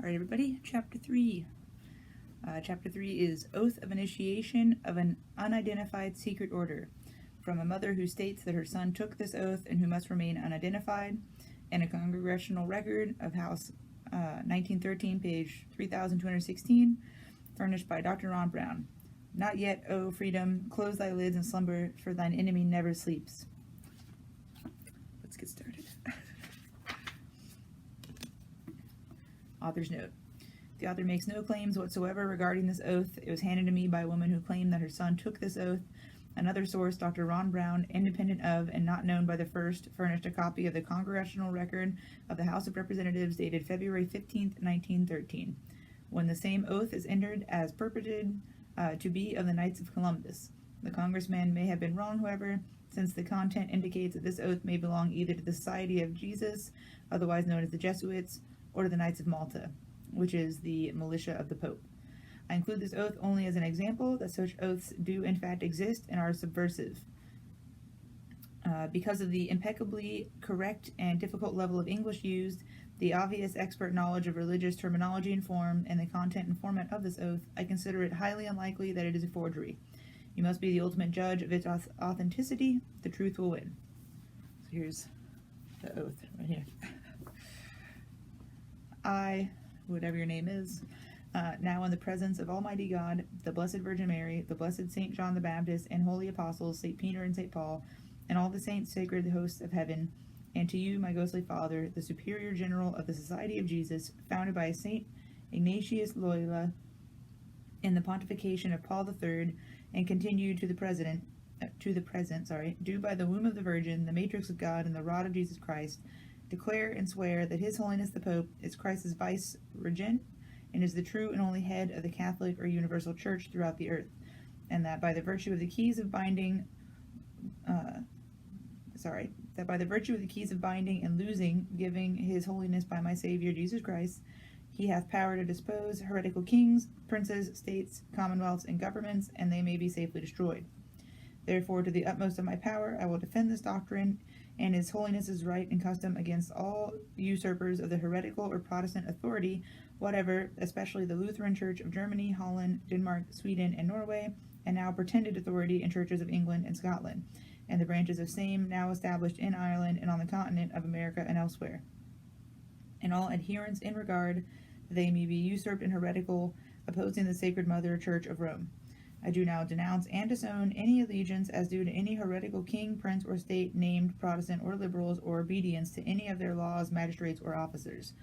All right, everybody, Chapter 3. Chapter 3 is Oath of Initiation of an Unidentified Secret Order, from a mother who states that her son took this oath and who must remain unidentified, and a congressional record of House 1913, page 3216, furnished by Dr. Ron Brown. Not yet, O freedom, close thy lids and slumber, for thine enemy never sleeps. Let's get started. Author's note. The author makes no claims whatsoever regarding this oath. It was handed to me by a woman who claimed that her son took this oath. Another source, Dr. Ron Brown, independent of and not known by the first, furnished a copy of the Congressional Record of the House of Representatives dated February 15, 1913, when the same oath is entered as purported to be of the Knights of Columbus. The congressman may have been wrong, however, since the content indicates that this oath may belong either to the Society of Jesus, otherwise known as the Jesuits, or to the Knights of Malta, which is the militia of the Pope. I include this oath only as an example that such oaths do in fact exist and are subversive. Because of the impeccably correct and difficult level of English used, the obvious expert knowledge of religious terminology and form, and the content and format of this oath, I consider it highly unlikely that it is a forgery. You must be the ultimate judge of its authenticity. The truth will win. So here's the oath right here. I, whatever your name is, now in the presence of Almighty God, the Blessed Virgin Mary, the Blessed Saint John the Baptist, and holy apostles, St. Peter and St. Paul, and all the saints, sacred hosts of heaven, and to you, my ghostly father, the Superior General of the Society of Jesus, founded by St. Ignatius Loyola in the pontification of Paul III, and continued to the present, due by the womb of the Virgin, the matrix of God, and the rod of Jesus Christ, declare and swear that His Holiness the Pope is Christ's vice-regent and is the true and only head of the Catholic or Universal Church throughout the earth, and that by the virtue of the keys of binding, and losing, giving His Holiness by my Savior Jesus Christ, He hath power to dispose heretical kings, princes, states, commonwealths, and governments, and they may be safely destroyed. Therefore, to the utmost of my power, I will defend this doctrine and His Holiness's right and custom against all usurpers of the heretical or Protestant authority, whatever, especially the Lutheran Church of Germany, Holland, Denmark, Sweden, and Norway, and now pretended authority in churches of England and Scotland, and the branches of same now established in Ireland and on the continent of America and elsewhere. And all adherents in regard they may be usurped and heretical, opposing the Sacred Mother Church of Rome. I do now denounce and disown any allegiance as due to any heretical king, prince, or state named Protestant or liberals, or obedience to any of their laws, magistrates, or officers.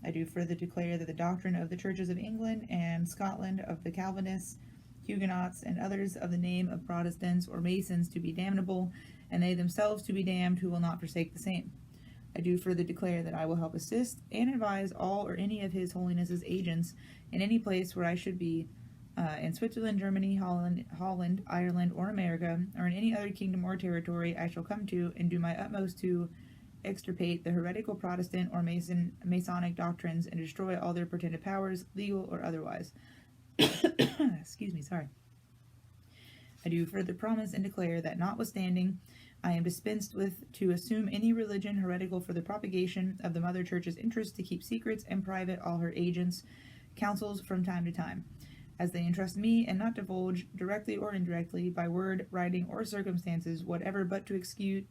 I do further declare that the doctrine of the churches of England and Scotland, of the Calvinists, Huguenots, and others of the name of Protestants or Masons to be damnable, and they themselves to be damned who will not forsake the same. I do further declare that I will help assist and advise all or any of His Holiness's agents in any place where I should be, in Switzerland, Germany, Holland, Ireland, or America, or in any other kingdom or territory I shall come to, and do my utmost to extirpate the heretical Protestant or Masonic doctrines and destroy all their pretended powers, legal or otherwise. Excuse me, sorry. I do further promise and declare that notwithstanding I am dispensed with to assume any religion heretical for the propagation of the Mother Church's interest, to keep secrets and private all her agents' counsels from time to time, as they entrust me, and not divulge, directly or indirectly, by word, writing, or circumstances, whatever but to execute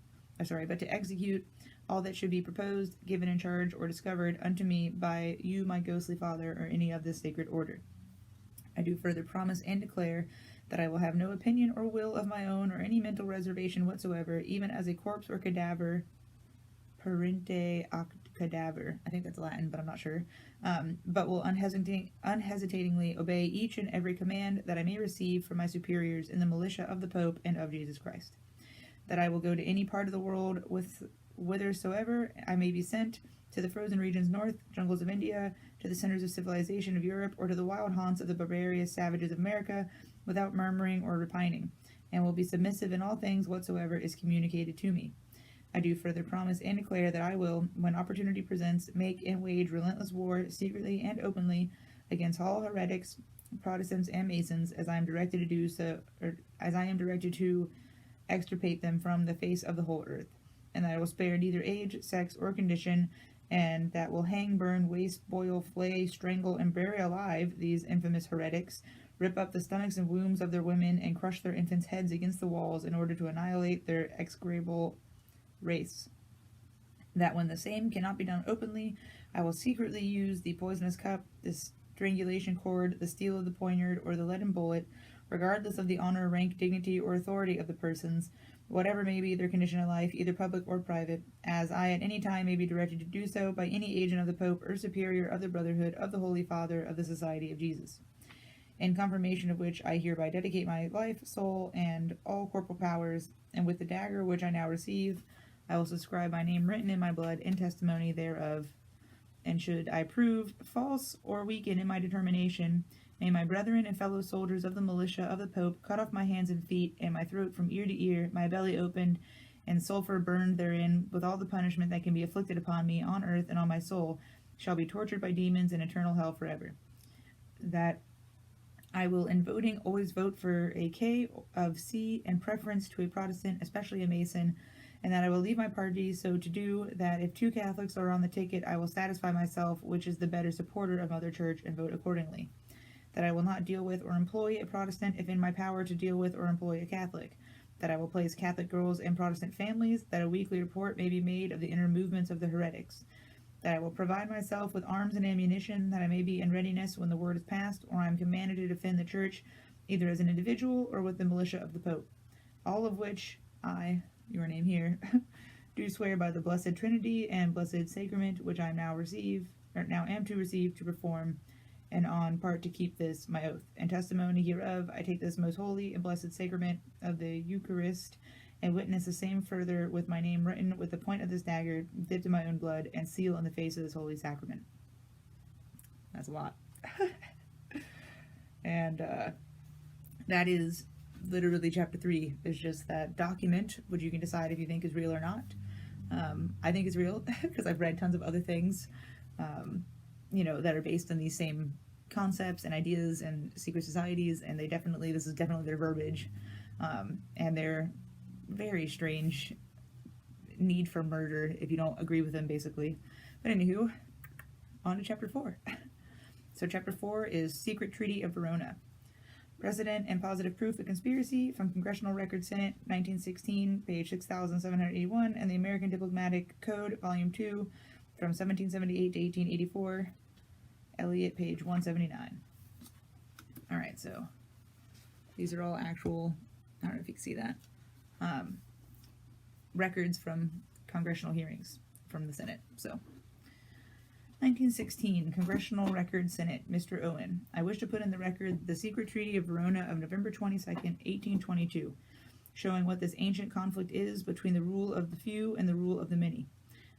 all that should be proposed, given in charge, or discovered unto me by you, my ghostly father, or any of this sacred order. I do further promise and declare that I will have no opinion or will of my own, or any mental reservation whatsoever, even as a corpse or cadaver, parente ac cadaver, I think that's Latin, but I'm not sure, but will unhesitatingly obey each and every command that I may receive from my superiors in the militia of the Pope and of Jesus Christ. That I will go to any part of the world whithersoever I may be sent, to the frozen regions north, jungles of India, to the centers of civilization of Europe, or to the wild haunts of the barbarous savages of America, without murmuring or repining, and will be submissive in all things whatsoever is communicated to me. I do further promise and declare that I will, when opportunity presents, make and wage relentless war, secretly and openly, against all heretics, Protestants, and Masons, as I am directed to do so, or as I am directed to extirpate them from the face of the whole earth, and that I will spare neither age, sex, or condition, and that will hang, burn, waste, boil, flay, strangle, and bury alive these infamous heretics, rip up the stomachs and wombs of their women, and crush their infants' heads against the walls in order to annihilate their execrable race. That when the same cannot be done openly, I will secretly use the poisonous cup, the strangulation cord, the steel of the poniard, or the leaden bullet, regardless of the honor, rank, dignity, or authority of the persons, whatever may be their condition of life, either public or private, as I at any time may be directed to do so by any agent of the Pope or superior of the Brotherhood of the Holy Father of the Society of Jesus. In confirmation of which I hereby dedicate my life, soul, and all corporal powers, and with the dagger which I now receive, I will subscribe my name written in my blood in testimony thereof. And should I prove false or weaken in my determination, may my brethren and fellow soldiers of the militia of the Pope cut off my hands and feet, and my throat from ear to ear, my belly opened, and sulphur burned therein, with all the punishment that can be afflicted upon me on earth and on my soul, shall be tortured by demons in eternal hell forever. That I will in voting always vote for a K of C in preference to a Protestant, especially a Mason, and that I will leave my party so to do that if 2 Catholics are on the ticket, I will satisfy myself which is the better supporter of Mother Church and vote accordingly. That I will not deal with or employ a Protestant if in my power to deal with or employ a Catholic. That I will place Catholic girls in Protestant families, that a weekly report may be made of the inner movements of the heretics. That I will provide myself with arms and ammunition, that I may be in readiness when the word is passed, or I am commanded to defend the Church, either as an individual or with the militia of the Pope. All of which I, your name here, do swear by the Blessed Trinity and Blessed Sacrament, which I now am to receive to perform, and on part to keep this my oath. And testimony hereof, I take this most holy and blessed sacrament of the Eucharist, and witness the same further with my name written with the point of this dagger, dipped in my own blood, and seal in the face of this holy sacrament. That's a lot. And that is literally chapter 3. Is just that document, which you can decide if you think is real or not. I think it's real because I've read tons of other things, that are based on these same concepts and ideas and secret societies, and this is definitely their verbiage, and their very strange need for murder if you don't agree with them, basically. But anywho, on to chapter 4. So chapter 4 is Secret Treaty of Verona. Precedent and positive proof of conspiracy from Congressional Record Senate 1916, page 6781, and the American Diplomatic Code, volume 2, from 1778 to 1884, Elliott, page 179. Alright, so these are all actual, I don't know if you can see that, records from congressional hearings from the Senate. So 1916, Congressional Record Senate, Mr. Owen. I wish to put in the record the secret treaty of Verona of November 22nd, 1822, showing what this ancient conflict is between the rule of the few and the rule of the many.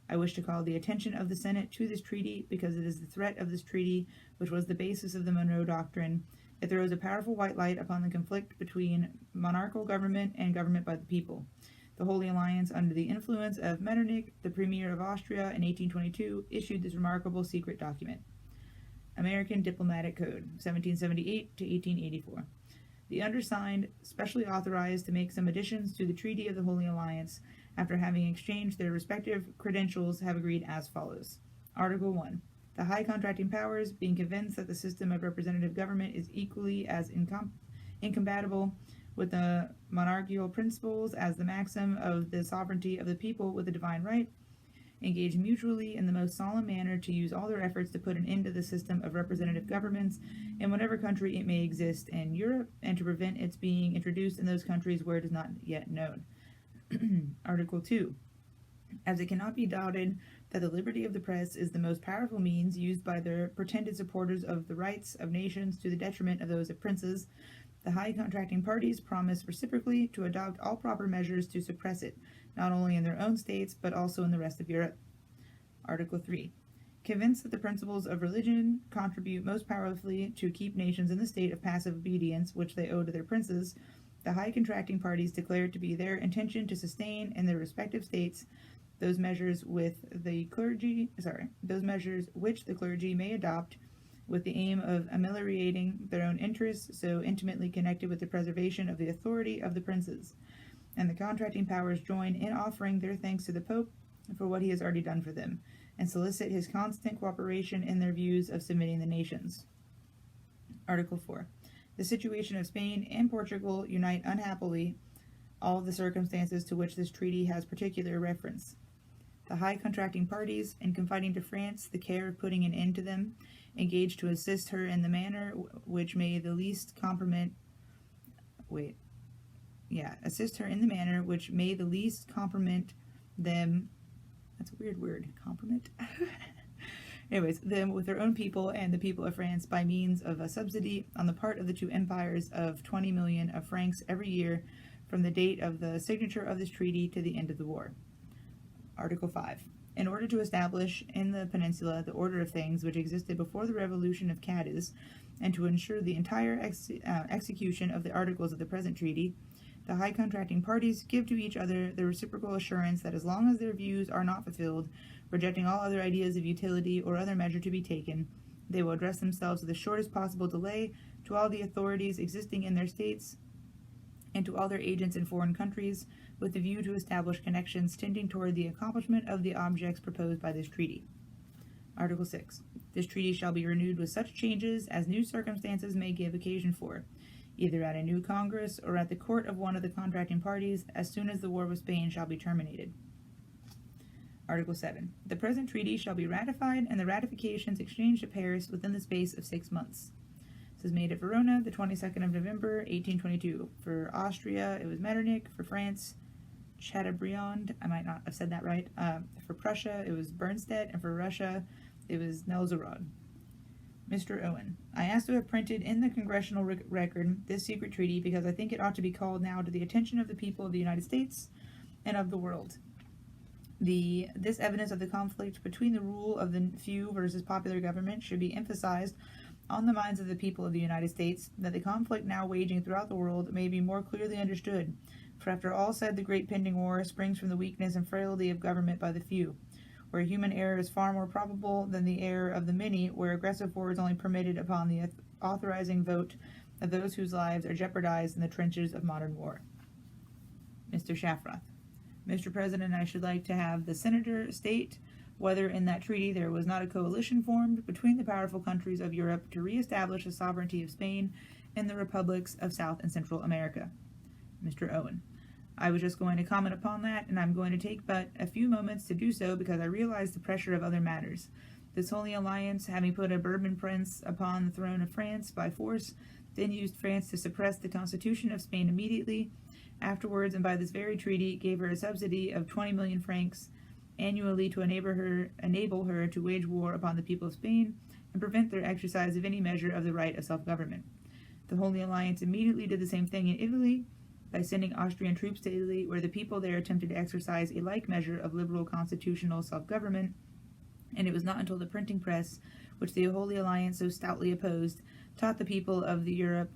I wish to call the attention of the Senate to this treaty because it is the threat of this treaty which was the basis of the Monroe Doctrine. It throws a powerful white light upon the conflict between monarchical government and government by the people. The Holy Alliance, under the influence of Metternich, the Premier of Austria, in 1822, issued this remarkable secret document. American Diplomatic Code, 1778 to 1884. The undersigned, specially authorized to make some additions to the Treaty of the Holy Alliance, after having exchanged their respective credentials, have agreed as follows. Article 1. The high contracting powers, being convinced that the system of representative government is equally as incompatible with the monarchical principles as the maxim of the sovereignty of the people with the divine right, engage mutually in the most solemn manner to use all their efforts to put an end to the system of representative governments in whatever country it may exist in Europe, and to prevent its being introduced in those countries where it is not yet known. Article 2. As it cannot be doubted that the liberty of the press is the most powerful means used by their pretended supporters of the rights of nations to the detriment of those of princes, the high contracting parties promise reciprocally to adopt all proper measures to suppress it, not only in their own states, but also in the rest of Europe. Article 3. Convinced that the principles of religion contribute most powerfully to keep nations in the state of passive obedience which they owe to their princes, the high contracting parties declare it to be their intention to sustain in their respective states those measures which the clergy may adopt with the aim of ameliorating their own interests so intimately connected with the preservation of the authority of the princes. And the contracting powers join in offering their thanks to the Pope for what he has already done for them, and solicit his constant cooperation in their views of submitting the nations. Article 4. The situation of Spain and Portugal unite unhappily all the circumstances to which this treaty has particular reference. The high contracting parties, in confiding to France the care of putting an end to them, engage to assist her in the manner which may the least compromise them. That's a weird word, compromise. Anyways, them with their own people and the people of France by means of a subsidy on the part of the two empires of 20 million of francs every year from the date of the signature of this treaty to the end of the war. Article 5. In order to establish in the peninsula the order of things which existed before the revolution of Cadiz, and to ensure the entire execution of the articles of the present treaty, the high contracting parties give to each other the reciprocal assurance that as long as their views are not fulfilled, rejecting all other ideas of utility or other measure to be taken, they will address themselves with the shortest possible delay to all the authorities existing in their states and to all their agents in foreign countries, with the view to establish connections tending toward the accomplishment of the objects proposed by this treaty. Article 6. This treaty shall be renewed with such changes as new circumstances may give occasion for, either at a new Congress or at the court of one of the contracting parties, as soon as the war with Spain shall be terminated. Article 7. The present treaty shall be ratified and the ratifications exchanged at Paris within the space of 6 months. This is made at Verona, the 22nd of November, 1822. For Austria, it was Metternich. For France, Chateaubriand. I might not have said that right. For Prussia, it was Bernstedt. And for Russia, it was Nelzorod. Mr. Owen, I asked to have printed in the congressional record this secret treaty because I think it ought to be called now to the attention of the people of the United States and of the world. This evidence of the conflict between the rule of the few versus popular government should be emphasized on the minds of the people of the United States, that the conflict now waging throughout the world may be more clearly understood, for after all said, the great pending war springs from the weakness and frailty of government by the few, where human error is far more probable than the error of the many, where aggressive war is only permitted upon the authorizing vote of those whose lives are jeopardized in the trenches of modern war. Mr. Shafroth. Mr. President, I should like to have the Senator state whether in that treaty there was not a coalition formed between the powerful countries of Europe to reestablish the sovereignty of Spain and the republics of South and Central America. Mr. Owen. I was just going to comment upon that, and I'm going to take but a few moments to do so because I realize the pressure of other matters. This Holy Alliance, having put a Bourbon prince upon the throne of France by force, then used France to suppress the constitution of Spain immediately. Afterwards, and by this very treaty, gave her a subsidy of 20 million francs annually to enable her to wage war upon the people of Spain and prevent their exercise of any measure of the right of self-government. The Holy Alliance immediately did the same thing in Italy by sending Austrian troops to Italy, where the people there attempted to exercise a like measure of liberal constitutional self-government, and it was not until the printing press, which the Holy Alliance so stoutly opposed, taught the people of Europe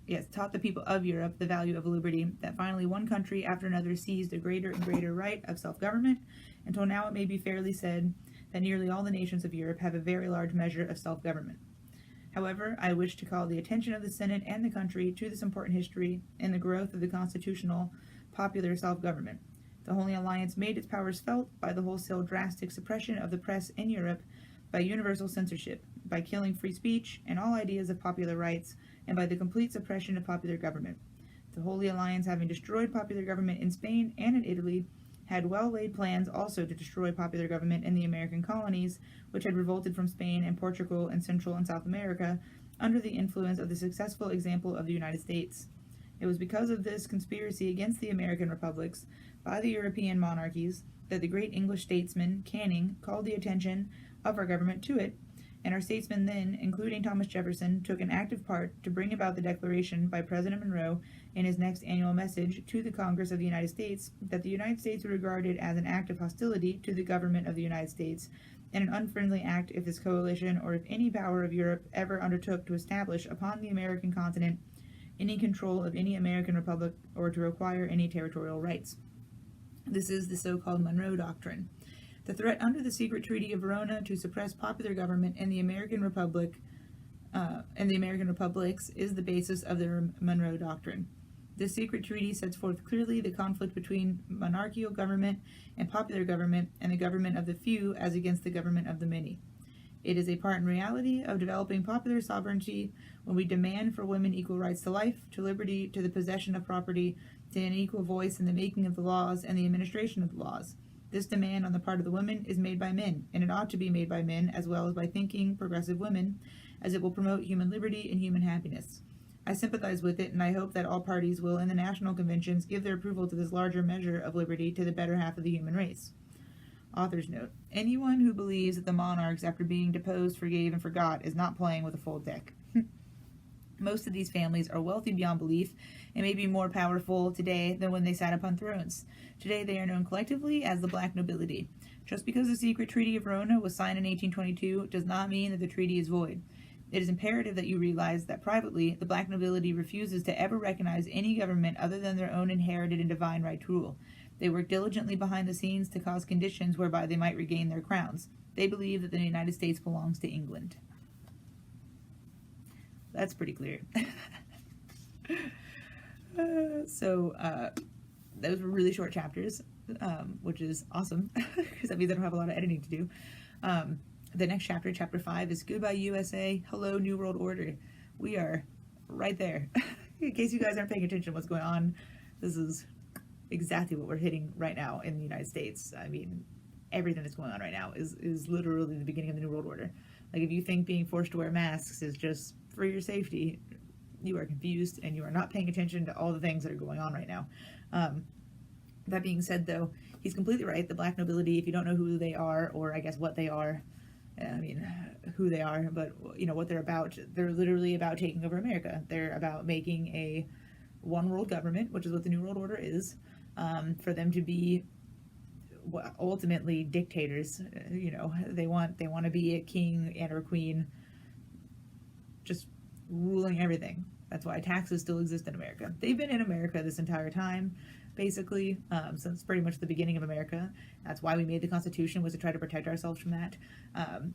the value of liberty, that finally one country after another seized a greater and greater right of self-government, until now it may be fairly said that nearly all the nations of Europe have a very large measure of self-government. However, I wish to call the attention of the Senate and the country to this important history in the growth of the constitutional popular self-government. The Holy Alliance made its powers felt by the wholesale drastic suppression of the press in Europe, by universal censorship, by killing free speech and all ideas of popular rights, and by the complete suppression of popular government. The Holy Alliance, having destroyed popular government in Spain and in Italy, had well-laid plans also to destroy popular government in the American colonies, which had revolted from Spain and Portugal and Central and South America under the influence of the successful example of the United States. It was because of this conspiracy against the American republics by the European monarchies that the great English statesman, Canning, called the attention of our government to it, and our statesmen then, including Thomas Jefferson, took an active part to bring about the declaration by President Monroe in his next annual message to the Congress of the United States that the United States were regarded as an act of hostility to the government of the United States, and an unfriendly act if this coalition or if any power of Europe ever undertook to establish upon the American continent any control of any American republic or to acquire any territorial rights. This is the so-called Monroe Doctrine. The threat under the secret Treaty of Verona to suppress popular government in the American Republic and the American republics is the basis of the Monroe Doctrine. This secret treaty sets forth clearly the conflict between monarchical government and popular government, and the government of the few as against the government of the many. It is a part in reality of developing popular sovereignty when we demand for women equal rights to life, to liberty, to the possession of property, to an equal voice in the making of the laws and the administration of the laws. This demand on the part of the women is made by men, and it ought to be made by men as well as by thinking, progressive women, as it will promote human liberty and human happiness. I sympathize with it, and I hope that all parties will, in the national conventions, give their approval to this larger measure of liberty to the better half of the human race. Author's note: anyone who believes that the monarchs, after being deposed, forgave and forgot, is not playing with a full deck. Most of these families are wealthy beyond belief and may be more powerful today than when they sat upon thrones. Today they are known collectively as the black nobility. Just because the secret Treaty of Verona was signed in 1822 does not mean that the treaty is void. It is imperative that you realize that privately, the black nobility refuses to ever recognize any government other than their own inherited and divine right to rule. They work diligently behind the scenes to cause conditions whereby they might regain their crowns. They believe that the United States belongs to England. That's pretty clear. Those were really short chapters, which is awesome, because that means I don't have a lot of editing to do. The next chapter, chapter 5, is Goodbye USA, Hello New World Order. We are right there. In case you guys aren't paying attention to what's going on, this is exactly what we're hitting right now in the United States. I mean, everything that's going on right now is literally the beginning of the New World Order. Like, if you think being forced to wear masks is just for your safety, you are confused and you are not paying attention to all the things that are going on right now. That being said, though, he's completely right. The black nobility, if you don't know who they are, or I guess what they are, I mean, who they are, but you know what they're about. They're literally about taking over America. They're about making a one world government, which is what the New World Order is, for them to be ultimately dictators. You know, they want to be a king and or queen, just ruling everything. That's why taxes still exist in America. They've been in America this entire time, basically, since pretty much the beginning of America. That's why we made the Constitution, was to try to protect ourselves from that.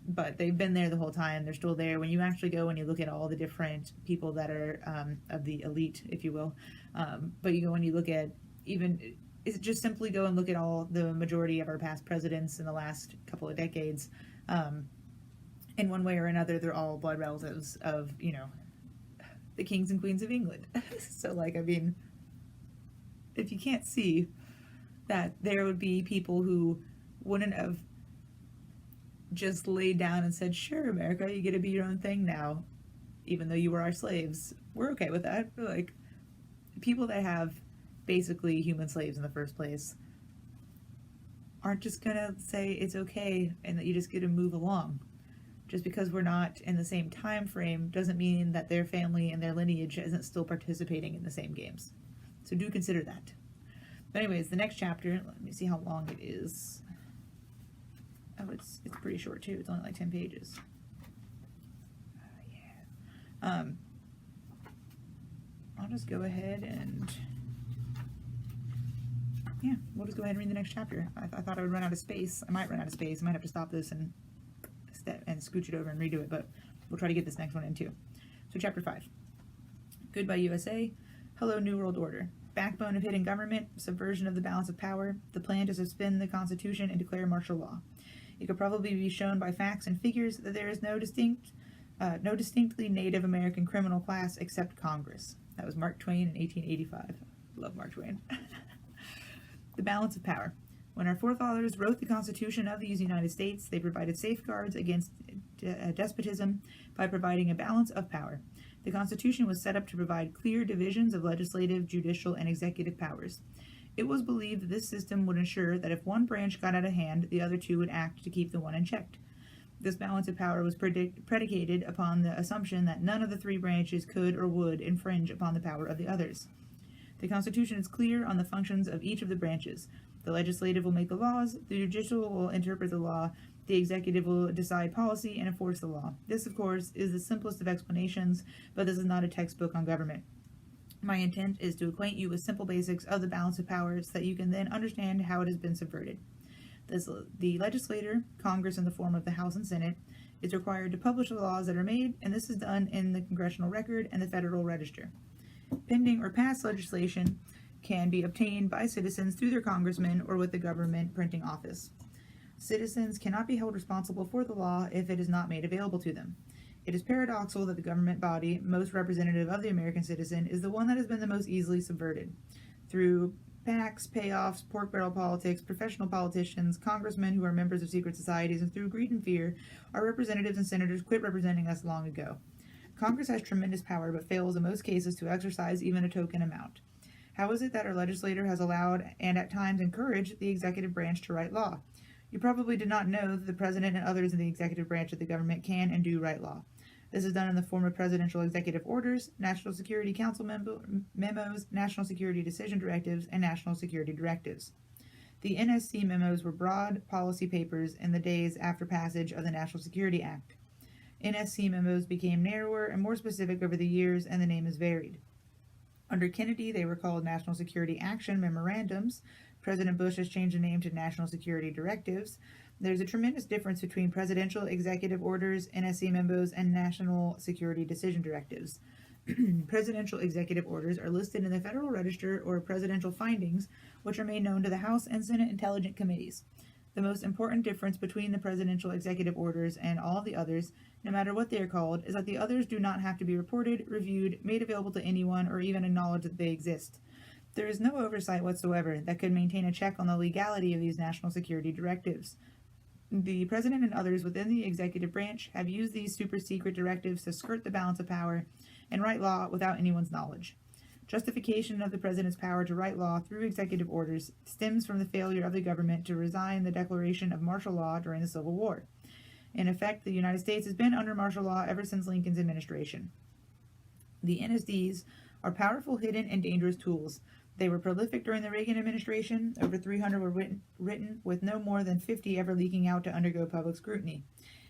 But they've been there the whole time. They're still there. When you actually go and you look at all the different people that are of the elite, if you will, but you go and you look at is just simply go and look at all the majority of our past presidents in the last couple of decades. In one way or another, they're all blood relatives of, you know, the kings and queens of England. So, like, I mean, if you can't see that there would be people who wouldn't have just laid down and said, sure, America, you get to be your own thing now, even though you were our slaves, we're okay with that. Like, people that have basically human slaves in the first place aren't just gonna say it's okay and that you just get to move along. Just because we're not in the same time frame doesn't mean that their family and their lineage isn't still participating in the same games. So do consider that. But anyways, the next chapter, let me see how long it is. Oh, it's pretty short too. It's only like 10 pages. I'll just go ahead and we'll just go ahead and read the next chapter. I thought I would run out of space. I might run out of space. I might have to stop this and scooch it over and redo it, but we'll try to get this next one in too. So chapter 5. Goodbye USA, Hello New World Order. Backbone of hidden government, subversion of the balance of power, the plan to suspend the Constitution and declare martial law. It could probably be shown by facts and figures that there is no distinctly Native American criminal class except Congress. That was Mark Twain in 1885. Love Mark Twain. The balance of power. When our forefathers wrote the Constitution of these United States, they provided safeguards against despotism by providing a balance of power. The Constitution was set up to provide clear divisions of legislative, judicial, and executive powers. It was believed that this system would ensure that if one branch got out of hand, the other two would act to keep the one in check. This balance of power was predicated upon the assumption that none of the three branches could or would infringe upon the power of the others. The Constitution is clear on the functions of each of the branches. The legislative will make the laws, the judicial will interpret the law, the executive will decide policy and enforce the law. This, of course, is the simplest of explanations, but this is not a textbook on government. My intent is to acquaint you with simple basics of the balance of powers so that you can then understand how it has been subverted. The legislator, Congress in the form of the House and Senate, is required to publish the laws that are made, and this is done in the Congressional Record and the Federal Register. Pending or passed legislation can be obtained by citizens through their congressman or with the government printing office. Citizens cannot be held responsible for the law if it is not made available to them. It is paradoxical that the government body most representative of the American citizen is the one that has been the most easily subverted. Through PACs, payoffs, pork barrel politics, professional politicians, congressmen who are members of secret societies, and through greed and fear, our representatives and senators quit representing us long ago. Congress has tremendous power but fails in most cases to exercise even a token amount. How is it that our legislature has allowed and at times encouraged the executive branch to write law? You probably did not know that the president and others in the executive branch of the government can and do write law. This is done in the form of presidential executive orders, National Security Council memos, National Security Decision Directives, and National Security Directives. The NSC memos were broad policy papers in the days after passage of the National Security Act. NSC memos became narrower and more specific over the years, and the name has varied. Under Kennedy, they were called National Security Action Memorandums. President Bush has changed the name to National Security Directives. There's a tremendous difference between presidential executive orders, NSC memos, and National Security Decision Directives. Presidential executive orders are listed in the Federal Register or presidential findings, which are made known to the House and Senate Intelligence Committees. The most important difference between the presidential executive orders and all the others, no matter what they are called, is that the others do not have to be reported, reviewed, made available to anyone, or even acknowledged that they exist. There is no oversight whatsoever that could maintain a check on the legality of these national security directives. The president and others within the executive branch have used these super secret directives to skirt the balance of power and write law without anyone's knowledge. Justification of the president's power to write law through executive orders stems from the failure of the government to resign the declaration of martial law during the Civil War. In effect, the United States has been under martial law ever since Lincoln's administration. The NSDs are powerful, hidden, and dangerous tools. They were prolific during the Reagan administration. Over 300 were written, with no more than 50 ever leaking out to undergo public scrutiny.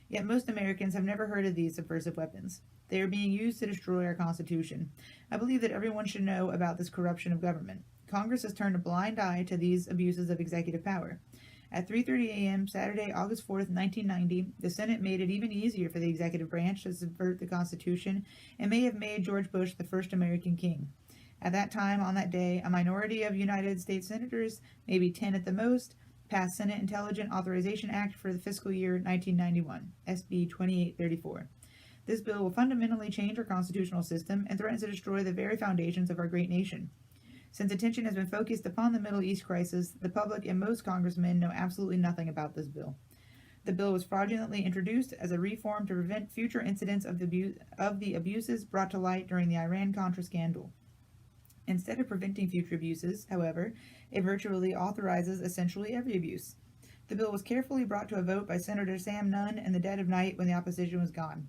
Yet most Americans have never heard of these subversive weapons. They are being used to destroy our Constitution. I believe that everyone should know about this corruption of government. Congress has turned a blind eye to these abuses of executive power. At 3:30 a.m. Saturday, August 4th, 1990, the Senate made it even easier for the executive branch to subvert the Constitution and may have made George Bush the first American king. At that time, on that day, a minority of United States senators, maybe 10 at the most, passed Senate Intelligent Authorization Act for the fiscal year 1991, SB 2834. This bill will fundamentally change our constitutional system and threatens to destroy the very foundations of our great nation. Since attention has been focused upon the Middle East crisis, the public and most congressmen know absolutely nothing about this bill. The bill was fraudulently introduced as a reform to prevent future incidents of the abuses brought to light during the Iran-Contra scandal. Instead of preventing future abuses, however, it virtually authorizes essentially every abuse. The bill was carefully brought to a vote by Senator Sam Nunn in the dead of night when the opposition was gone.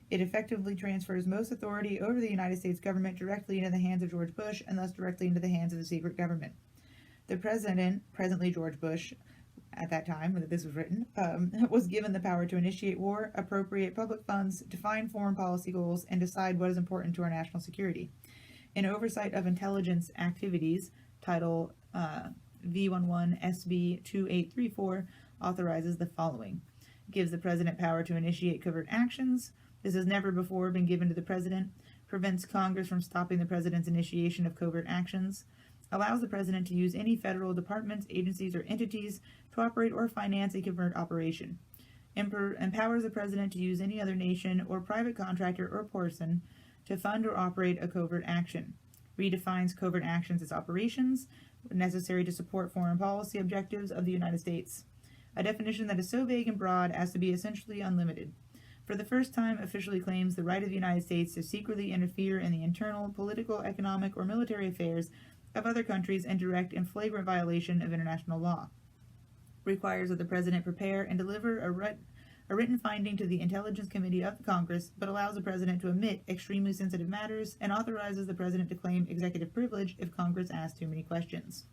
It effectively transfers most authority over the United States government directly into the hands of George Bush and thus directly into the hands of the secret government. The president, presently George Bush, at that time when this was written, was given the power to initiate war, appropriate public funds, define foreign policy goals, and decide what is important to our national security. In oversight of intelligence activities, Title V11 SB 2834 authorizes the following. Gives the president power to initiate covert actions. This has never before been given to the president. Prevents Congress from stopping the president's initiation of covert actions. Allows the president to use any federal departments, agencies, or entities to operate or finance a covert operation. Empowers the president to use any other nation or private contractor or person to fund or operate a covert action. Redefines covert actions as operations necessary to support foreign policy objectives of the United States. A definition that is so vague and broad as to be essentially unlimited. For the first time, officially claims the right of the United States to secretly interfere in the internal, political, economic, or military affairs of other countries and direct and flagrant violation of international law. Requires that the President prepare and deliver a written finding to the Intelligence Committee of the Congress, but allows the President to omit extremely sensitive matters and authorizes the President to claim executive privilege if Congress asks too many questions.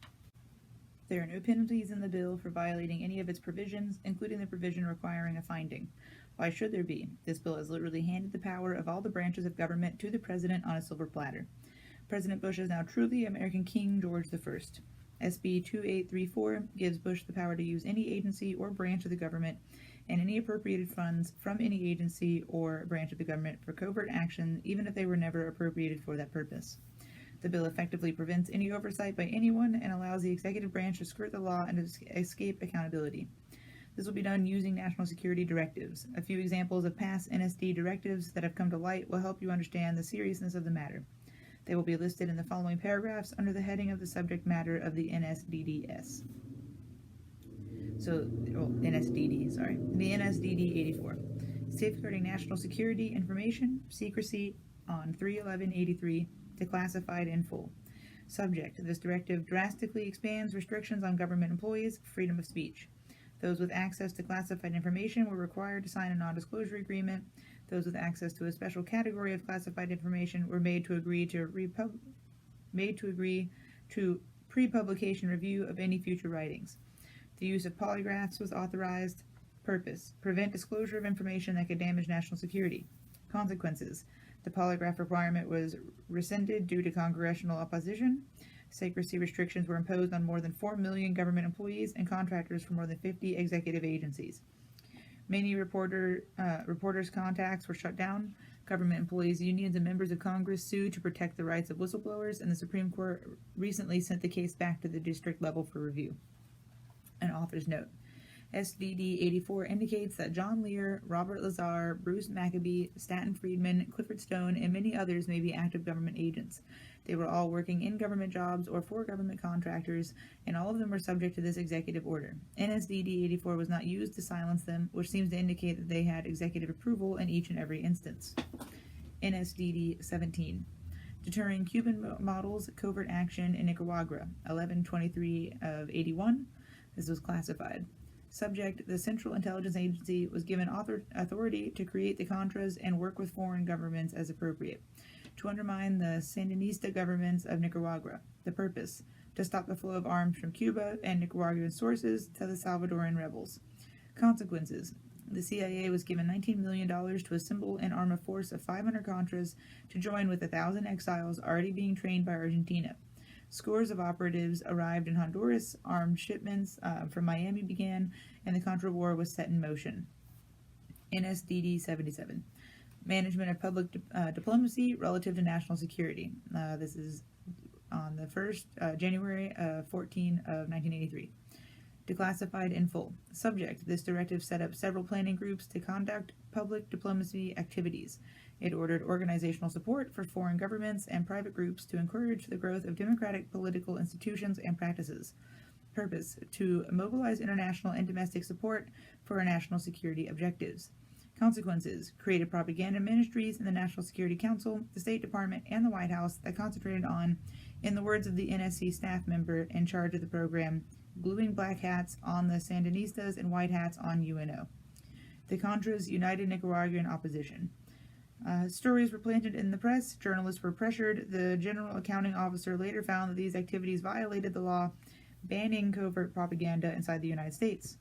There are no penalties in the bill for violating any of its provisions, including the provision requiring a finding. Why should there be? This bill has literally handed the power of all the branches of government to the President on a silver platter. President Bush is now truly American King George I. SB 2834 gives Bush the power to use any agency or branch of the government and any appropriated funds from any agency or branch of the government for covert action, even if they were never appropriated for that purpose. The bill effectively prevents any oversight by anyone and allows the executive branch to skirt the law and escape accountability. This will be done using national security directives. A few examples of past NSD directives that have come to light will help you understand the seriousness of the matter. They will be listed in the following paragraphs under the heading of the subject matter of the NSDDS. NSDD, sorry. The NSDD 84. Safeguarding National Security Information, Secrecy on 3/11/83, declassified in full. Subject: This directive drastically expands restrictions on government employees' freedom of speech. Those with access to classified information were required to sign a non-disclosure agreement. Those with access to a special category of classified information were made to agree to pre-publication review of any future writings. The use of polygraphs was authorized. Purpose: prevent disclosure of information that could damage national security. Consequences: the polygraph requirement was rescinded due to congressional opposition. Secrecy restrictions were imposed on more than 4 million government employees and contractors for more than 50 executive agencies. Many reporters' contacts were shut down. Government employees, unions, and members of Congress sued to protect the rights of whistleblowers, and the Supreme Court recently sent the case back to the district level for review. An author's note. SDD 84 indicates that John Lear, Robert Lazar, Bruce Maccabee, Stanton Friedman, Clifford Stone, and many others may be active government agents. They were all working in government jobs or for government contractors, and all of them were subject to this executive order. NSDD 84 was not used to silence them, which seems to indicate that they had executive approval in each and every instance. NSDD 17. Deterring Cuban models covert action in Nicaragua, 11/23/81. This was classified. Subject: The Central Intelligence Agency was given authority to create the Contras and work with foreign governments as appropriate, to undermine the Sandinista governments of Nicaragua. The purpose: to stop the flow of arms from Cuba and Nicaraguan sources to the Salvadoran rebels. Consequences: the CIA was given $19 million to assemble and arm a force of 500 Contras to join with 1,000 exiles already being trained by Argentina. Scores of operatives arrived in Honduras, armed shipments from Miami began, and the Contra War was set in motion. NSDD 77. Management of public diplomacy relative to national security. This is on the 1st January 14 of 1983. Declassified in full. Subject: This directive set up several planning groups to conduct public diplomacy activities. It ordered organizational support for foreign governments and private groups to encourage the growth of democratic political institutions and practices. Purpose: to mobilize international and domestic support for our national security objectives. Consequences: created propaganda ministries in the National Security Council, the State Department, and the White House that concentrated on, in the words of the NSC staff member in charge of the program, gluing black hats on the Sandinistas and white hats on UNO. The Contras united Nicaraguan opposition. Stories were planted in the press, journalists were pressured. The General Accounting Officer later found that these activities violated the law banning covert propaganda inside the United States.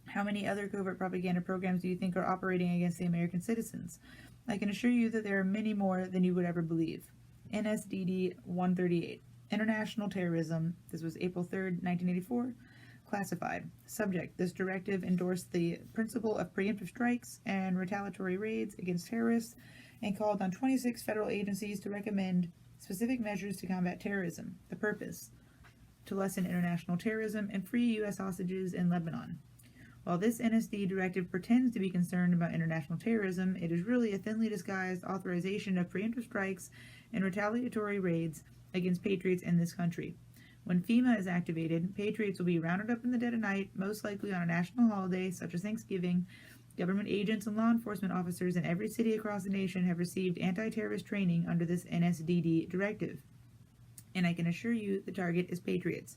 How many other covert propaganda programs do you think are operating against the American citizens? I can assure you that there are many more than you would ever believe. NSDD 138. International Terrorism. This was April 3rd, 1984. Classified. Subject: This directive endorsed the principle of preemptive strikes and retaliatory raids against terrorists and called on 26 federal agencies to recommend specific measures to combat terrorism. The purpose: to lessen international terrorism and free U.S. hostages in Lebanon. While this NSD directive pretends to be concerned about international terrorism, it is really a thinly disguised authorization of preemptive strikes and retaliatory raids against patriots in this country. When FEMA is activated, patriots will be rounded up in the dead of night, most likely on a national holiday such as Thanksgiving. Government agents and law enforcement officers in every city across the nation have received anti-terrorist training under this NSDD directive. And I can assure you the target is patriots.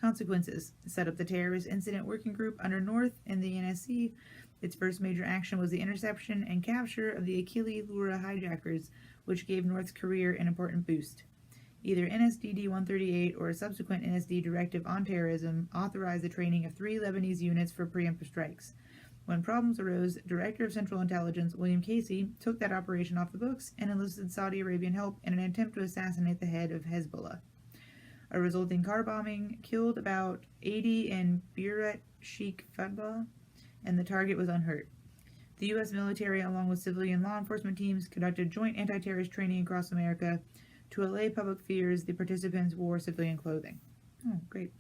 Consequences: set up the Terrorist Incident Working Group under North and the NSC. Its first major action was the interception and capture of the Achille Laura hijackers, which gave North's career an important boost. Either NSDD 138 or a subsequent NSD directive on terrorism authorized the training of 3 Lebanese units for preemptive strikes. When problems arose, Director of Central Intelligence William Casey took that operation off the books and enlisted Saudi Arabian help in an attempt to assassinate the head of Hezbollah. A resulting car bombing killed about 80 in Buret Sheikh Fadba, and the target was unhurt. The U.S. military, along with civilian law enforcement teams, conducted joint anti-terrorist training across America To allay public fears, the participants wore civilian clothing. Oh, great.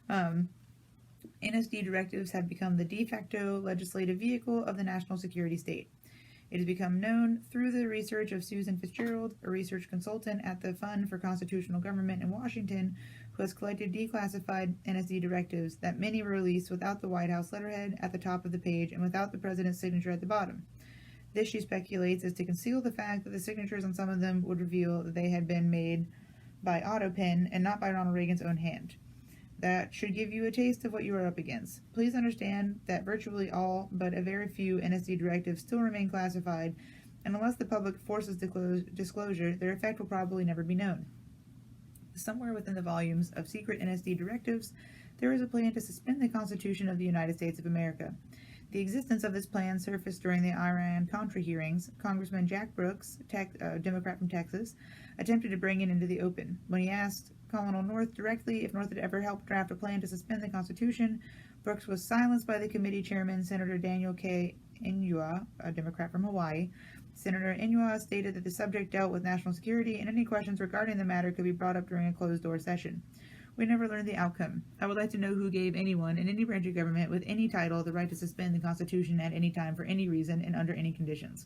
NSD directives have become the de facto legislative vehicle of the national security state. It has become known through the research of Susan Fitzgerald, a research consultant at the Fund for Constitutional Government in Washington, who has collected declassified NSD directives, that many were released without the White House letterhead at the top of the page and without the president's signature at the bottom. This, she speculates, is to conceal the fact that the signatures on some of them would reveal that they had been made by AutoPen and not by Ronald Reagan's own hand. That should give you a taste of what you are up against. Please understand that virtually all but a very few NSD directives still remain classified, and unless the public forces disclosure, their effect will probably never be known. Somewhere within the volumes of secret NSD directives, there is a plan to suspend the Constitution of the United States of America. The existence of this plan surfaced during the Iran-Contra hearings. Congressman Jack Brooks, Democrat from Texas, attempted to bring it into the open. When he asked Colonel North directly if North had ever helped draft a plan to suspend the Constitution, Brooks was silenced by the committee chairman, Senator Daniel K. Inouye, a Democrat from Hawaii. Senator Inouye stated that the subject dealt with national security and any questions regarding the matter could be brought up during a closed-door session. We never learned the outcome. I would like to know who gave anyone in any branch of government with any title the right to suspend the Constitution at any time for any reason and under any conditions.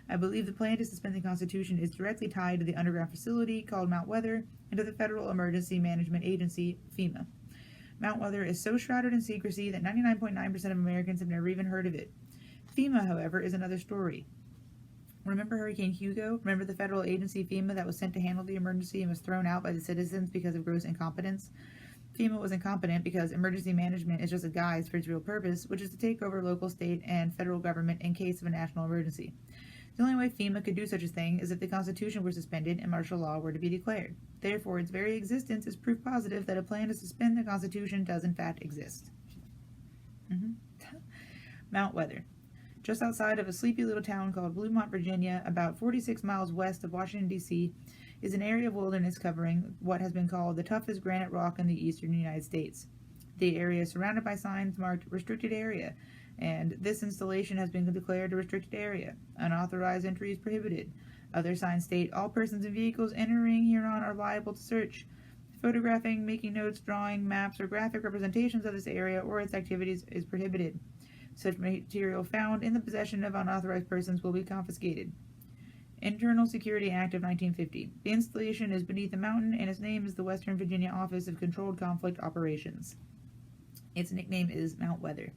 I believe the plan to suspend the Constitution is directly tied to the underground facility called Mount Weather and to the Federal Emergency Management Agency, FEMA. Mount Weather is so shrouded in secrecy that 99.9% of Americans have never even heard of it. FEMA, however, is another story. Remember Hurricane Hugo? Remember the federal agency FEMA that was sent to handle the emergency and was thrown out by the citizens because of gross incompetence? FEMA was incompetent because emergency management is just a guise for its real purpose, which is to take over local, state, and federal government in case of a national emergency. The only way FEMA could do such a thing is if the Constitution were suspended and martial law were to be declared. Therefore, its very existence is proof positive that a plan to suspend the Constitution does in fact exist. Mount Weather. Just outside of a sleepy little town called Bluemont, Virginia, about 46 miles west of Washington, D.C., is an area of wilderness covering what has been called the toughest granite rock in the eastern United States. The area is surrounded by signs marked restricted area, and this installation has been declared a restricted area. Unauthorized entry is prohibited. Other signs state all persons and vehicles entering hereon are liable to search. Photographing, making notes, drawing, maps, or graphic representations of this area or its activities is prohibited. Such material found in the possession of unauthorized persons will be confiscated. Internal Security Act of 1950. The installation is beneath a mountain, and its name is the Western Virginia Office of Controlled Conflict Operations. Its nickname is Mount Weather.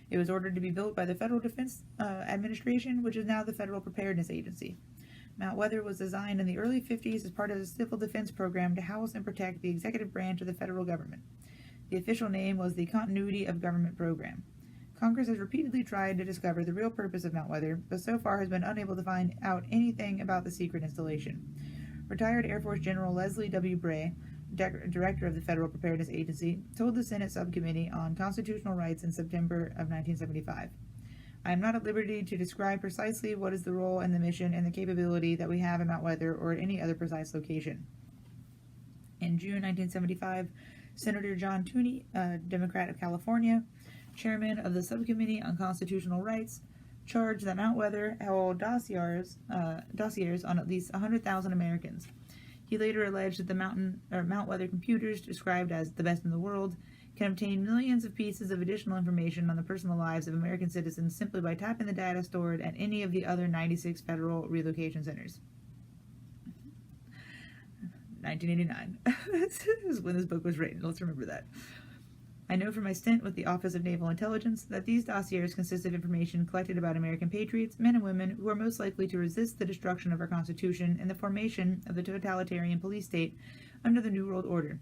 It was ordered to be built by the Federal Defense Administration, which is now the Federal Preparedness Agency. Mount Weather was designed in the early 50s as part of the Civil Defense Program to house and protect the executive branch of the federal government. The official name was the Continuity of Government Program. Congress has repeatedly tried to discover the real purpose of Mount Weather, but so far has been unable to find out anything about the secret installation. Retired Air Force General Leslie W. Bray, director of the Federal Preparedness Agency, told the Senate Subcommittee on Constitutional Rights in September of 1975, "I am not at liberty to describe precisely what is the role and the mission and the capability that we have in Mount Weather or at any other precise location." In June 1975, Senator John Tooney, a Democrat of California, chairman of the Subcommittee on Constitutional Rights, charged that Mount Weather held dossiers on at least 100,000 Americans. He later alleged that the Mount Weather computers, described as the best in the world, can obtain millions of pieces of additional information on the personal lives of American citizens simply by tapping the data stored at any of the other 96 federal relocation centers. 1989. This is when this book was written. Let's remember that. I know from my stint with the Office of Naval Intelligence that these dossiers consist of information collected about American patriots, men and women, who are most likely to resist the destruction of our Constitution and the formation of the totalitarian police state under the New World Order.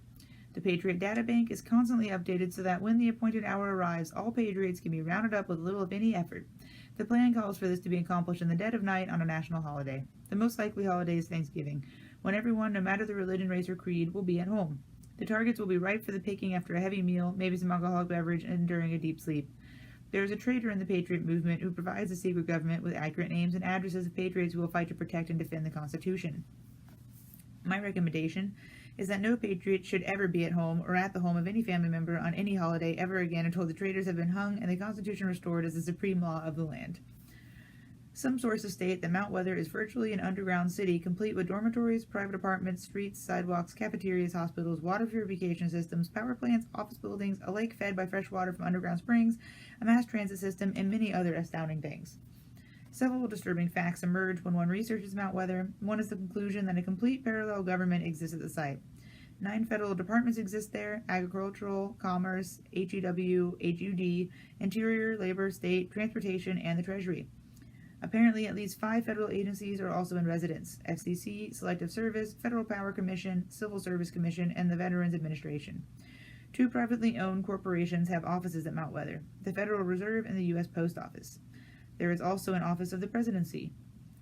The Patriot Data Bank is constantly updated so that when the appointed hour arrives, all patriots can be rounded up with little of any effort. The plan calls for this to be accomplished in the dead of night on a national holiday. The most likely holiday is Thanksgiving, when everyone, no matter the religion, race, or creed, will be at home. The targets will be ripe for the picking after a heavy meal, maybe some alcoholic beverage, and during a deep sleep. There is a traitor in the Patriot movement who provides the secret government with accurate names and addresses of patriots who will fight to protect and defend the Constitution. My recommendation is that no patriot should ever be at home or at the home of any family member on any holiday ever again until the traitors have been hung and the Constitution restored as the supreme law of the land. Some sources state that Mount Weather is virtually an underground city, complete with dormitories, private apartments, streets, sidewalks, cafeterias, hospitals, water purification systems, power plants, office buildings, a lake fed by fresh water from underground springs, a mass transit system, and many other astounding things. Several disturbing facts emerge when one researches Mount Weather. One is the conclusion that a complete parallel government exists at the site. 9 federal departments exist there: Agricultural, Commerce, HEW, HUD, Interior, Labor, State, Transportation, and the Treasury. Apparently, at least 5 federal agencies are also in residence: FCC, Selective Service, Federal Power Commission, Civil Service Commission, and the Veterans Administration. 2 privately owned corporations have offices at Mount Weather: the Federal Reserve and the U.S. Post Office. There is also an office of the presidency.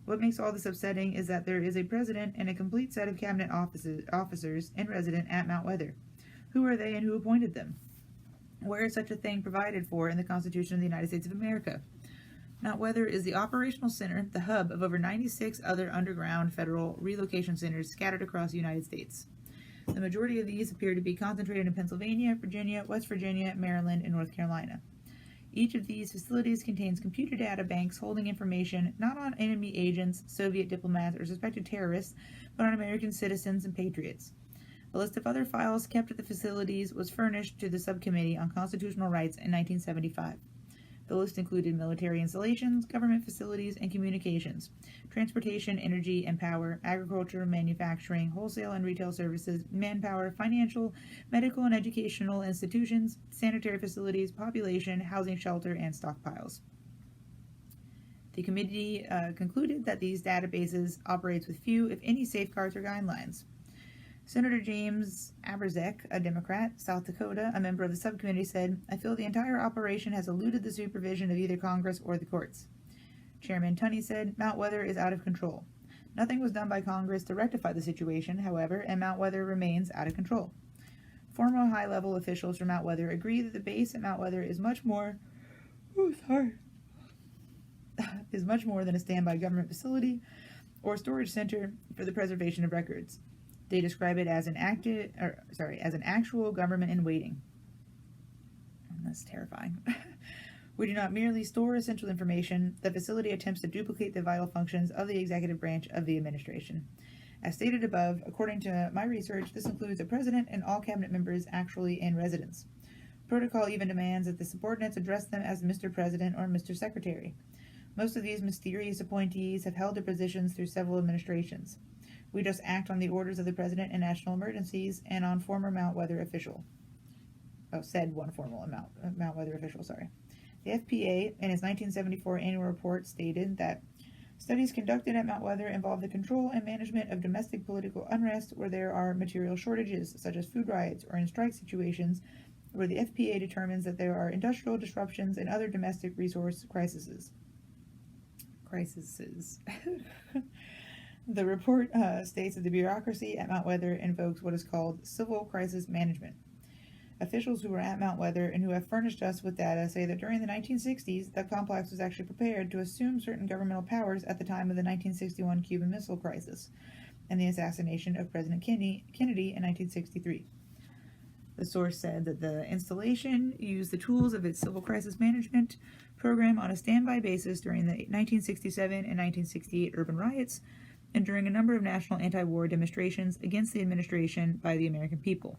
What makes all this upsetting is that there is a president and a complete set of cabinet officers in residence at Mount Weather. Who are they and who appointed them? Where is such a thing provided for in the Constitution of the United States of America? Mount Weather is the operational center, the hub of over 96 other underground federal relocation centers scattered across the United States. The majority of these appear to be concentrated in Pennsylvania, Virginia, West Virginia, Maryland, and North Carolina. Each of these facilities contains computer data banks holding information not on enemy agents, Soviet diplomats, or suspected terrorists, but on American citizens and patriots. A list of other files kept at the facilities was furnished to the Subcommittee on Constitutional Rights in 1975. The list included military installations, government facilities, and communications, transportation, energy and power, agriculture, manufacturing, wholesale and retail services, manpower, financial, medical and educational institutions, sanitary facilities, population, housing, shelter, and stockpiles. The committee concluded that these databases operates with few, if any, safeguards or guidelines. Senator James Aberzek, a Democrat, South Dakota, a member of the subcommittee, said, "I feel the entire operation has eluded the supervision of either Congress or the courts." Chairman Tunney said, "Mount Weather is out of control. Nothing was done by Congress to rectify the situation, however, and Mount Weather remains out of control." Former high-level officials from Mount Weather agree that the base at Mount Weather is much more than a standby government facility or storage center for the preservation of records. They describe it as an actual government in waiting. That's terrifying. We do not merely store essential information. The facility attempts to duplicate the vital functions of the executive branch of the administration. As stated above, according to my research, this includes the president and all cabinet members actually in residence. Protocol even demands that the subordinates address them as Mr. President or Mr. Secretary. Most of these mysterious appointees have held their positions through several administrations. We just act on the orders of the President in national emergencies and on former Mount Weather official. Said one former Mount Weather official, sorry. The FPA, in its 1974 annual report, stated that studies conducted at Mount Weather involve the control and management of domestic political unrest where there are material shortages, such as food riots, or in strike situations where the FPA determines that there are industrial disruptions and other domestic resource crises. The report states that the bureaucracy at Mount Weather invokes what is called civil crisis management. Officials who were at Mount Weather and who have furnished us with data say that during the 1960s, the complex was actually prepared to assume certain governmental powers at the time of the 1961 Cuban Missile Crisis and the assassination of President Kennedy in 1963. The source said that the installation used the tools of its civil crisis management program on a standby basis during the 1967 and 1968 urban riots and during a number of national anti-war demonstrations against the administration by the American people.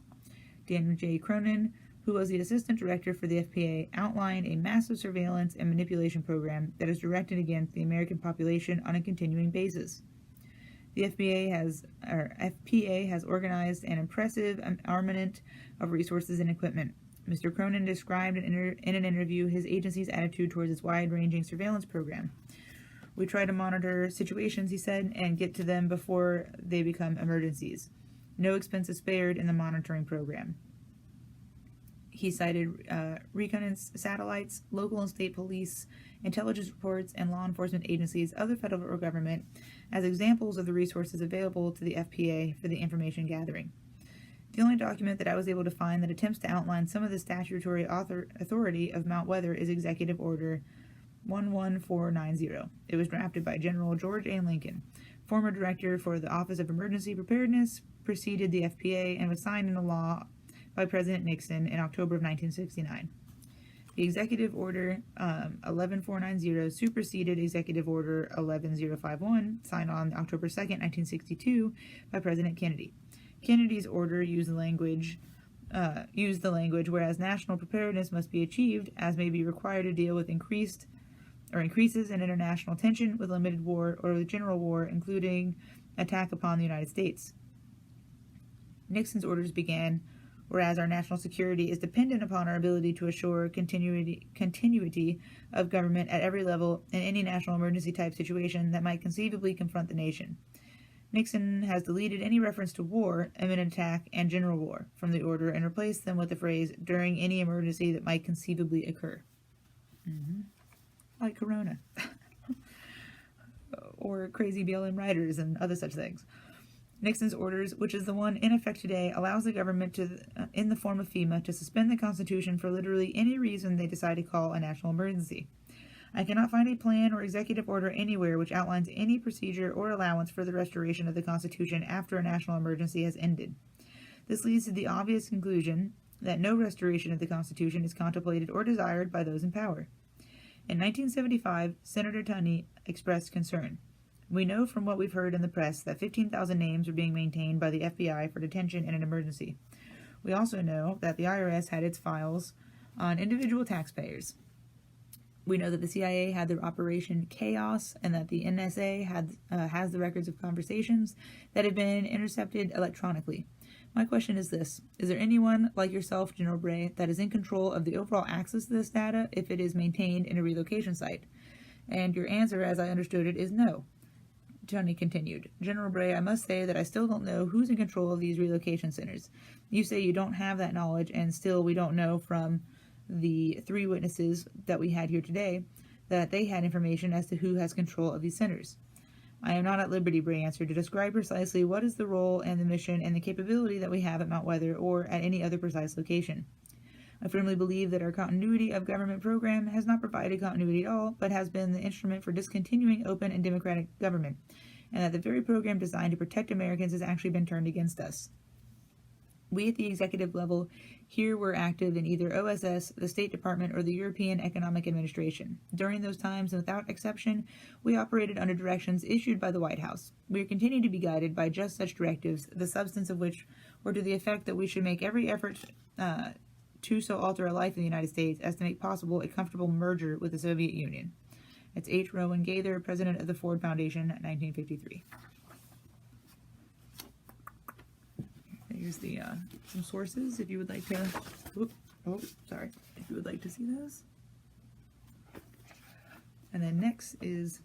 Daniel J. Cronin, who was the assistant director for the FPA, outlined a massive surveillance and manipulation program that is directed against the American population on a continuing basis. The FPA has organized an impressive armament of resources and equipment. Mr. Cronin described in an interview his agency's attitude towards its wide-ranging surveillance program. "We try to monitor situations," he said, "and get to them before they become emergencies. No expense is spared in the monitoring program." He cited reconnaissance satellites, local and state police, intelligence reports, and law enforcement agencies of the federal government as examples of the resources available to the FPA for the information gathering. The only document that I was able to find that attempts to outline some of the statutory authority of Mount Weather is Executive Order 11490. It was drafted by General George A. Lincoln, former director for the Office of Emergency Preparedness, preceded the FPA, and was signed into law by President Nixon in October of 1969. The Executive Order 11490 superseded Executive Order 11051, signed on October 2nd, 1962, by President Kennedy. Kennedy's order used the language, whereas national preparedness must be achieved, as may be required to deal with increases in international tension, with limited war or with general war, including attack upon the United States. Nixon's orders began, whereas our national security is dependent upon our ability to assure continuity of government at every level in any national emergency type situation that might conceivably confront the nation. Nixon has deleted any reference to war, imminent attack, and general war from the order and replaced them with the phrase, during any emergency that might conceivably occur. Like Corona. Or crazy BLM riders and other such things. Nixon's orders, which is the one in effect today, allows the government to, in the form of FEMA, to suspend the Constitution for literally any reason they decide to call a national emergency. I cannot find a plan or executive order anywhere which outlines any procedure or allowance for the restoration of the Constitution after a national emergency has ended. This leads to the obvious conclusion that no restoration of the Constitution is contemplated or desired by those in power. In 1975, Senator Tunney expressed concern. We know from what we've heard in the press that 15,000 names are being maintained by the FBI for detention in an emergency. We also know that the IRS had its files on individual taxpayers. We know that the CIA had their Operation Chaos and that the NSA has the records of conversations that have been intercepted electronically. My question is this: is there anyone like yourself, General Bray, that is in control of the overall access to this data if it is maintained in a relocation site? And your answer, as I understood it, is no. Tunney continued. General Bray, I must say that I still don't know who's in control of these relocation centers. You say you don't have that knowledge, and still we don't know from the 3 witnesses that we had here today that they had information as to who has control of these centers. I am not at liberty, Bray answered, to describe precisely what is the role and the mission and the capability that we have at Mount Weather or at any other precise location. I firmly believe that our continuity of government program has not provided continuity at all, but has been the instrument for discontinuing open and democratic government, and that the very program designed to protect Americans has actually been turned against us. We at the executive level here were active in either OSS, the State Department, or the European Economic Administration. During those times, and without exception, we operated under directions issued by the White House. We are continuing to be guided by just such directives, the substance of which were to the effect that we should make every effort to so alter our life in the United States as to make possible a comfortable merger with the Soviet Union. It's H. Rowan Gaither, President of the Ford Foundation, 1953. Here's the some sources if you would like to. If you would like to see those. And then next is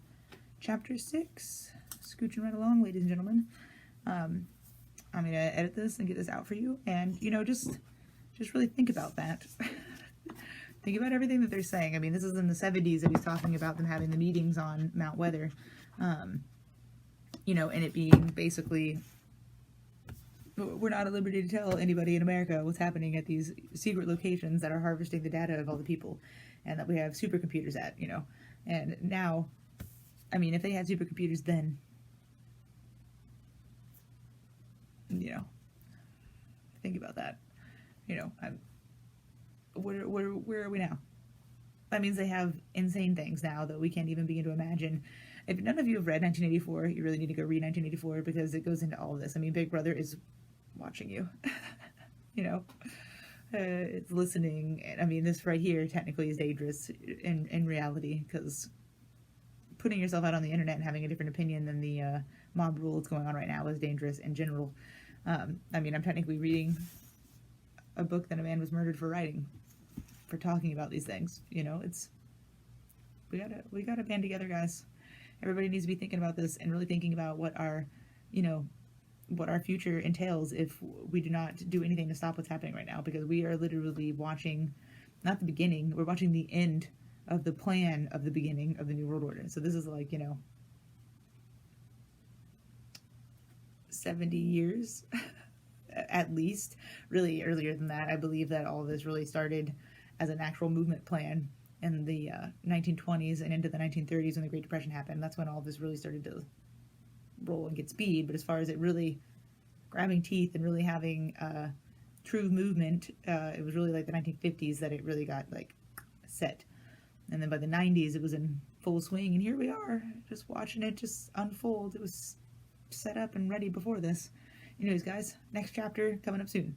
Chapter 6. Scooching right along, ladies and gentlemen. I'm gonna edit this and get this out for you, and just really think about that. Think about everything that they're saying. I mean, this is in the 70s that he's talking about them having the meetings on Mount Weather, and it being basically, we're not at liberty to tell anybody in America what's happening at these secret locations that are harvesting the data of all the people, and that we have supercomputers at, and now, I mean, if they had supercomputers then, think about that. Where are we now? That means they have insane things now that we can't even begin to imagine. If none of you have read 1984, you really need to go read 1984 because it goes into all of this. I mean, Big Brother is watching you. It's listening. I mean, this right here technically is dangerous in reality, because putting yourself out on the internet and having a different opinion than the mob rule that's going on right now is dangerous in general. I mean, I'm technically reading a book that a man was murdered for writing, for talking about these things. It's we gotta band together, guys. Everybody needs to be thinking about this and really thinking about what our future entails if we do not do anything to stop what's happening right now, because we are literally watching, not the beginning, we're watching the end of the plan of the beginning of the New World Order. So this is like, 70 years at least, really earlier than that. I believe that all of this really started as an actual movement plan in the 1920s and into the 1930s when the Great Depression happened. That's when all of this really started to roll and get speed. But as far as it really grabbing teeth and really having true movement, it was really like the 1950s that it really got like set. And then by the 90s, it was in full swing, and here we are, just watching it just unfold. It was set up and ready before this. Anyways, guys, next chapter coming up soon.